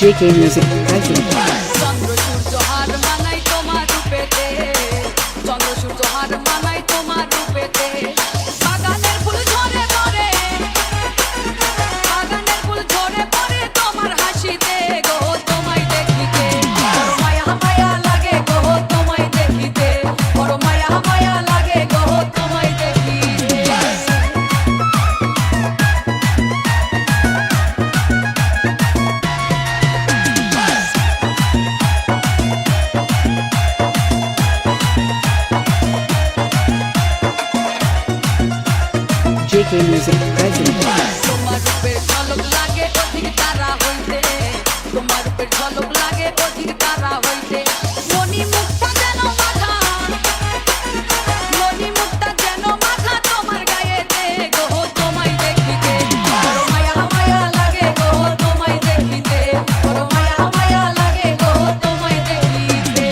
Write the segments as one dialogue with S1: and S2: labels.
S1: JK Music present.
S2: চন্দ্র সূর্য হার মানাই তোমার রূপেতে, চন্দ্র সূর্য হার মানাই তোমার রূপেতে। বাগানের ফুল ঝরে পড়ে, বাগানের ফুল ঝরে পড়ে তোমার হাসিতে গো, তোমায় দেখিতে বড় মায়া মায়া লাগে গো, তোমায় দেখিতে বড় মায়া মায়া লাগে গো, তোমায় দেখিতে।
S1: JK Music present.
S2: তোমার রূপের ঝলক লাগে অধিক তারা হইতে, তোমার রূপের ঝলক লাগে অধিক তারা হইতে। মনি মুক্তা যেন মাথা, মনি মুক্তা যেন মাথা তোমার গায়েতে গো, তোমায় দেখিতে বড় মায়া মায়া লাগে গো, তোমায় দেখিতে বড় মায়া মায়া লাগে গো, তোমায় দেখিতে।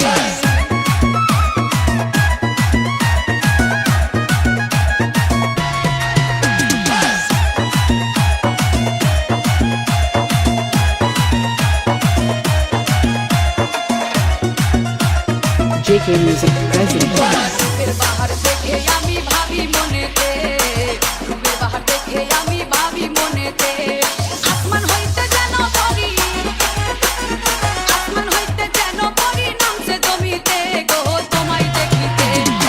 S1: JK Music present.
S2: রূপের বাহার দেখে আমি ভাবি মনেতে, রূপের বাহার দেখে আমি ভাবি মনেতে। আসমান হইতে যেন পরি, আসমান হইতে যেন পরি নামছে জমিতে গো, তোমায় দেখিতে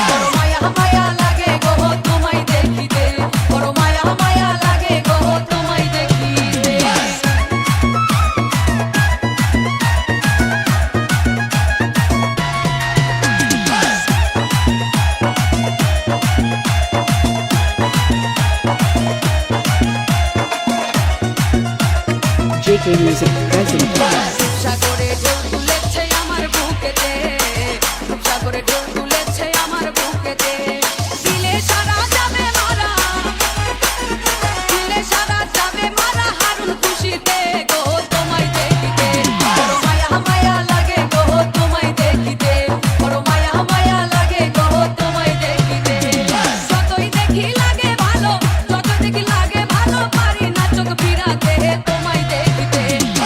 S2: বড় মায়া মায়া লাগে গো, তোমায় দেখিতে বড় মায়া মায়া লাগে গো, তোমায় দেখিতে।
S1: JK Music present.
S2: সাগরে ঢেউ তুলেছে আমার বুকেতে, সাগরে ঢেউ তুলেছে আমার বুকেতে। দিলে সারা যাবে মারা, দিলে সারা যাবে মারা হারুন খুশিতে গো, তোমায় দেখিতে বড় মায়া মায়া লাগে গো, তোমায় দেখিতে বড় মায়া মায়া লাগে গো, তোমায় দেখিতে। যতই দেখি লাগে ভালো, যতই দেখি লাগে ভালো, পারি না চোখ ফিরাতে তোমায় দেখিতে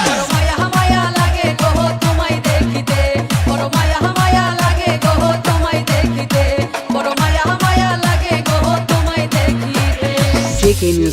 S2: বড় মায়া মায়া লাগে গো, তোমায় দেখিতে বড় মায়া মায়া লাগে গো, তোমায় দেখিতে বড় মায়া মায়া লাগে গো, তোমায় দেখিতে।
S1: JK Music.